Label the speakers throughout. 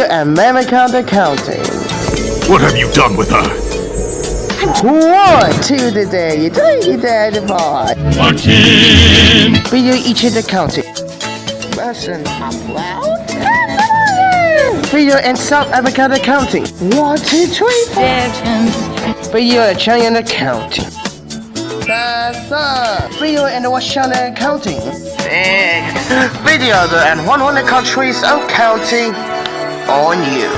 Speaker 1: your American accounting.
Speaker 2: What have you done with her?
Speaker 1: 1, 2 today, 3 today, 4.
Speaker 2: Martin!
Speaker 1: Video each accounting. Lesson upload. Video and South American accounting. 1, 2, 3, 4. Video and China accounting. Video and Washington accounting. 6. Video and 100 countries accounting on you.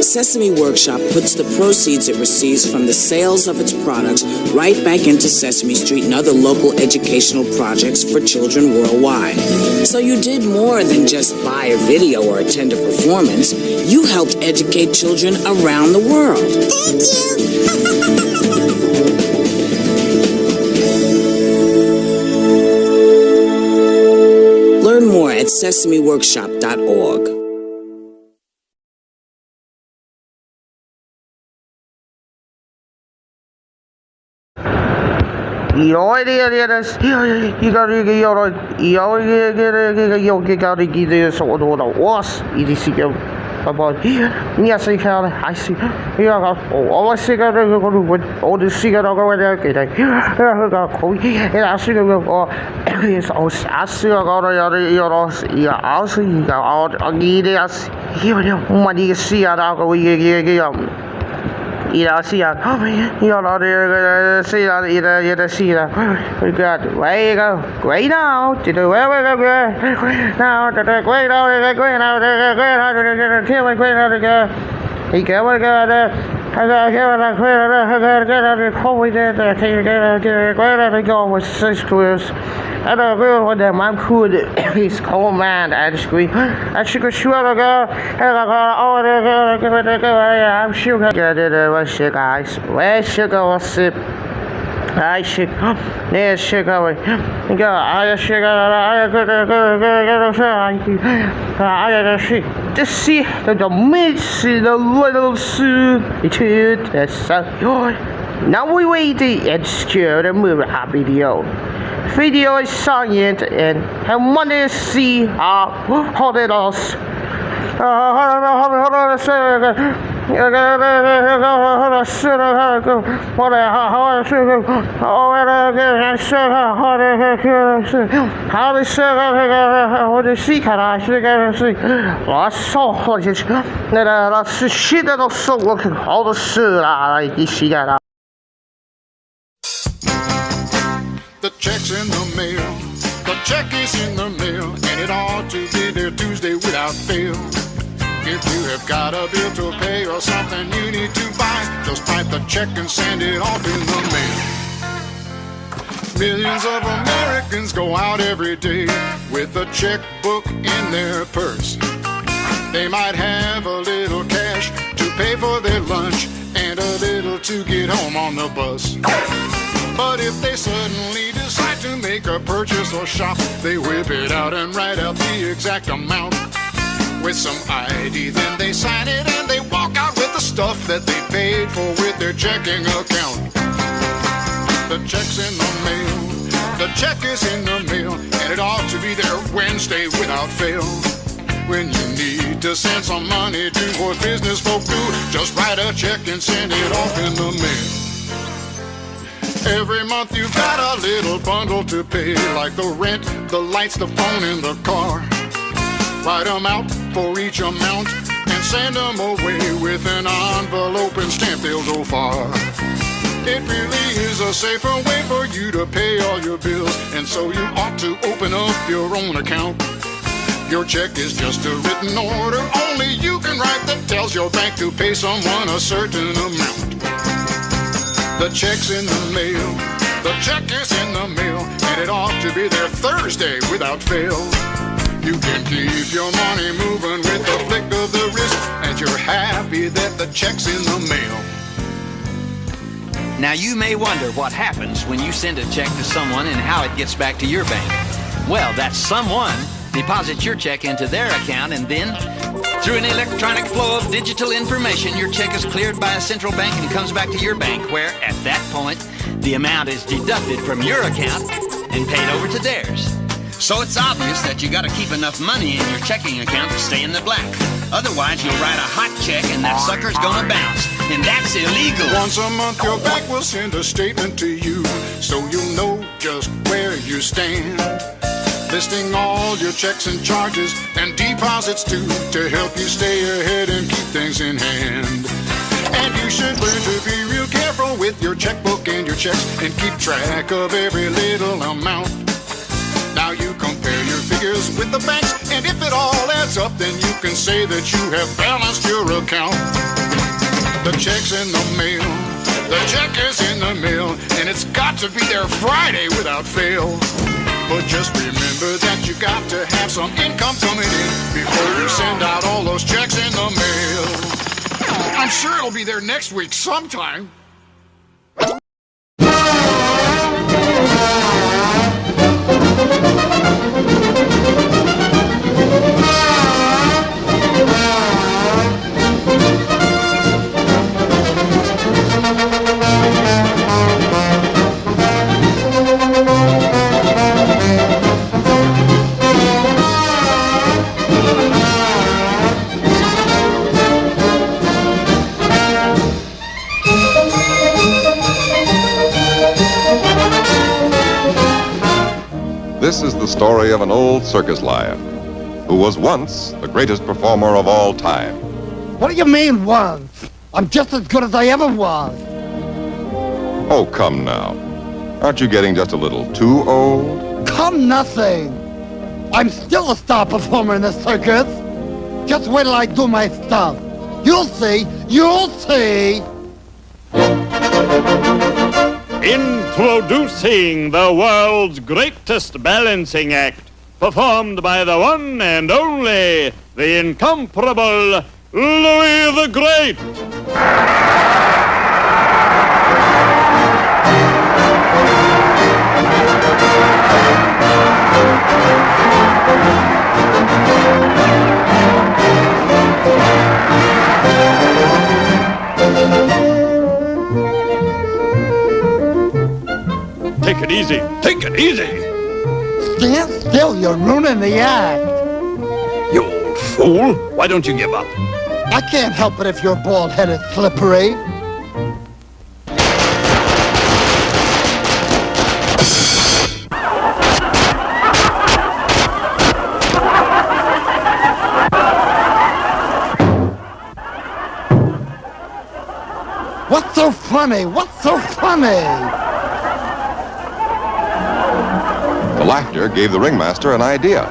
Speaker 3: Sesame Workshop puts the proceeds it receives from the sales of its products right back into Sesame Street and other local educational projects for children worldwide. So you did more than just buy a video or attend a performance. You helped educate children around the world. Thank you. Learn more at sesameworkshop.org.
Speaker 1: You got see that. You know, see that. See that. We got way go. Great out. To the way we go. Now, to the great out. Great out. Great out. Great out. He can't go there. I got I don't know what that man could. He's cold man. I scream. I should go shoot a girl. I'm sure I get it. Where's she guys? Where's she go? Sip. I should. There's she going. Go. I should go. I should. Just see the midst the little suit. Now we wait and secure the movie video. Video is silent and I want to see how it is.
Speaker 4: The check's in the mail, the check is in the mail, and it ought to be there Tuesday without fail. If you have got a bill to pay or something you need to buy, just type the check and send it off in the mail. Millions of Americans go out every day with a checkbook in their purse. They might have a little cash to pay for their lunch and a little to get home on the bus. But if they suddenly decide to make a purchase or shop, they whip it out and write out the exact amount with some ID. Then they sign it and they walk out with the stuff that they paid for with their checking account. The check's in the mail, the check is in the mail, and it ought to be there Wednesday without fail. When you need to send some money to what business folk do, just write a check and send it off in the mail. Every month you've got a little bundle to pay, like the rent, the lights, the phone, and the car. Write them out for each amount and send them away with an envelope and stamp they'll go far. It really is a safer way for you to pay all your bills, and so you ought to open up your own account. Your check is just a written order, only you can write that tells your bank to pay someone a certain amount. The check's in the mail, the check is in the mail, and it ought to be there Thursday without fail. You can keep your money moving with the flick of the wrist, and you're happy that the check's in the mail.
Speaker 5: Now you may wonder what happens when you send a check to someone and how it gets back to your bank. Well, that someone deposits your check into their account, and then through an electronic flow of digital information, your check is cleared by a central bank and comes back to your bank, where at that point the amount is deducted from your account and paid over to theirs. So it's obvious that you gotta keep enough money in your checking account to stay in the black. Otherwise, you'll write a hot check and that sucker's gonna bounce. And that's illegal.
Speaker 4: Once a month, your bank will send a statement to you, so you'll know just where you stand. Listing all your checks and charges and deposits too, to help you stay ahead and keep things in hand. And you should learn to be real careful with your checkbook and your checks, and keep track of every little amount. Now you compare your figures with the banks, and if it all adds up, then you can say that you have balanced your account. The check's in the mail, the check is in the mail, and it's got to be there Friday without fail. But just remember that you got to have some income coming in before you send out all those checks in the mail. I'm sure it'll be there next week sometime.
Speaker 6: This is the story of an old circus lion who was once the greatest performer of all time.
Speaker 7: What do you mean once? I'm just as good as I ever was.
Speaker 6: Oh, come now. Aren't you getting just a little too old?
Speaker 7: Come nothing. I'm still a star performer in the circus. Just wait till I do my stuff. You'll see. You'll see.
Speaker 8: Introducing the world's greatest balancing act, performed by the one and only, the incomparable Louis the Great. Take it easy. Take it easy.
Speaker 7: Stand still. You're ruining the act.
Speaker 8: You old fool. Why don't you give up?
Speaker 7: I can't help it if you're bald-headed, slippery. What's so funny? What's so funny?
Speaker 6: The laughter gave the ringmaster an idea.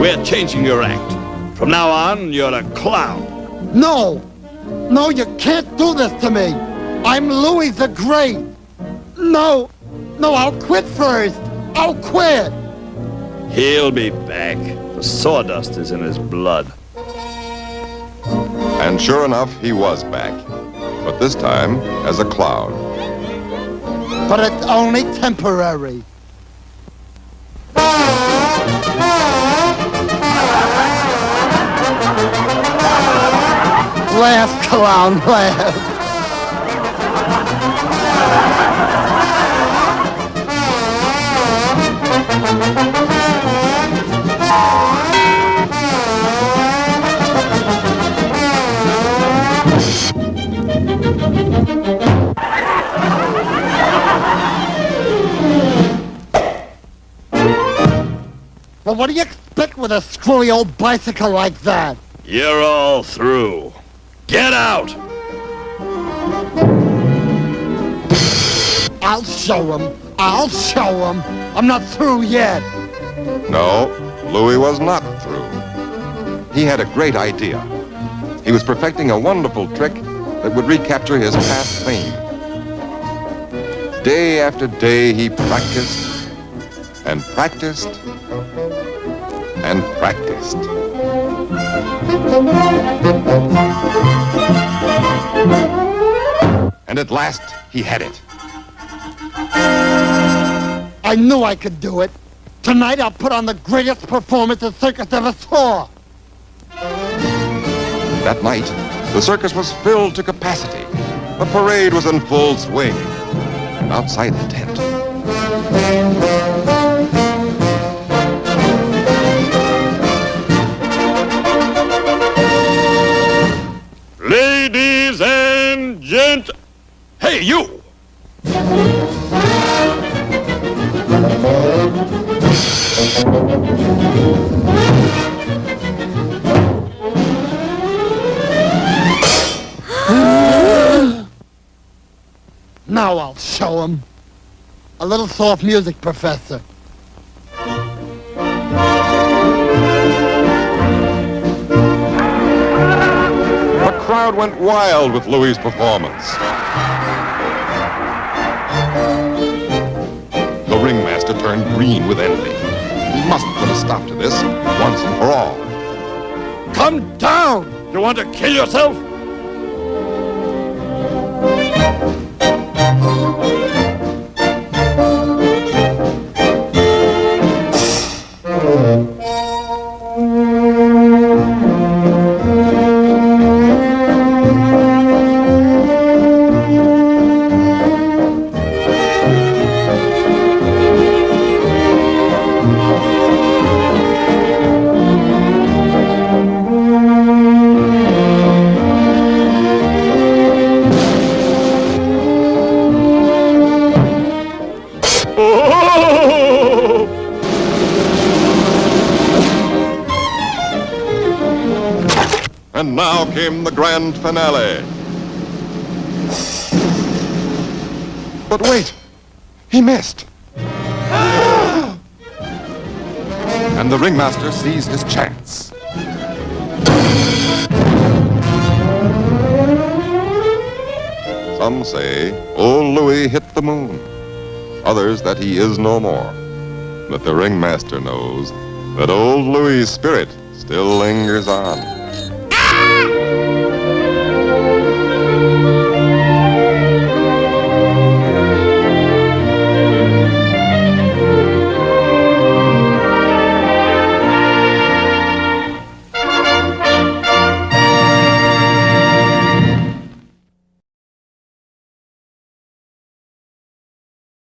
Speaker 8: We're changing your act. From now on, you're a clown.
Speaker 7: No! No, you can't do this to me! I'm Louis the Great! No! No, I'll quit first! I'll quit!
Speaker 8: He'll be back. The sawdust is in his blood.
Speaker 6: And sure enough, he was back. But this time, as a clown.
Speaker 7: But it's only temporary. Laugh, clown, laugh. Well, what do you expect with a screwy old bicycle like that?
Speaker 8: You're all through. Get out!
Speaker 7: I'll show him. I'll show him. I'm not through yet.
Speaker 6: No, Louis was not through. He had a great idea. He was perfecting a wonderful trick that would recapture his past fame. Day after day, he practiced and practiced and practiced. And at last, he had it.
Speaker 7: I knew I could do it. Tonight I'll put on the greatest performance the circus ever saw.
Speaker 6: That night, the circus was filled to capacity. The parade was in full swing. And outside the tent,
Speaker 8: Ladies and gent...
Speaker 2: Hey, you!
Speaker 7: Now I'll show him. A little soft music, Professor.
Speaker 6: The crowd went wild with Louis's performance. The ringmaster turned green with envy. He must put a stop to this once and for all.
Speaker 8: Come down! You want to kill yourself?
Speaker 6: And now came the grand finale. But wait, he missed. And the ringmaster seized his chance. Some say old Louis hit the moon. Others that he is no more. But the ringmaster knows that old Louis's spirit still lingers on.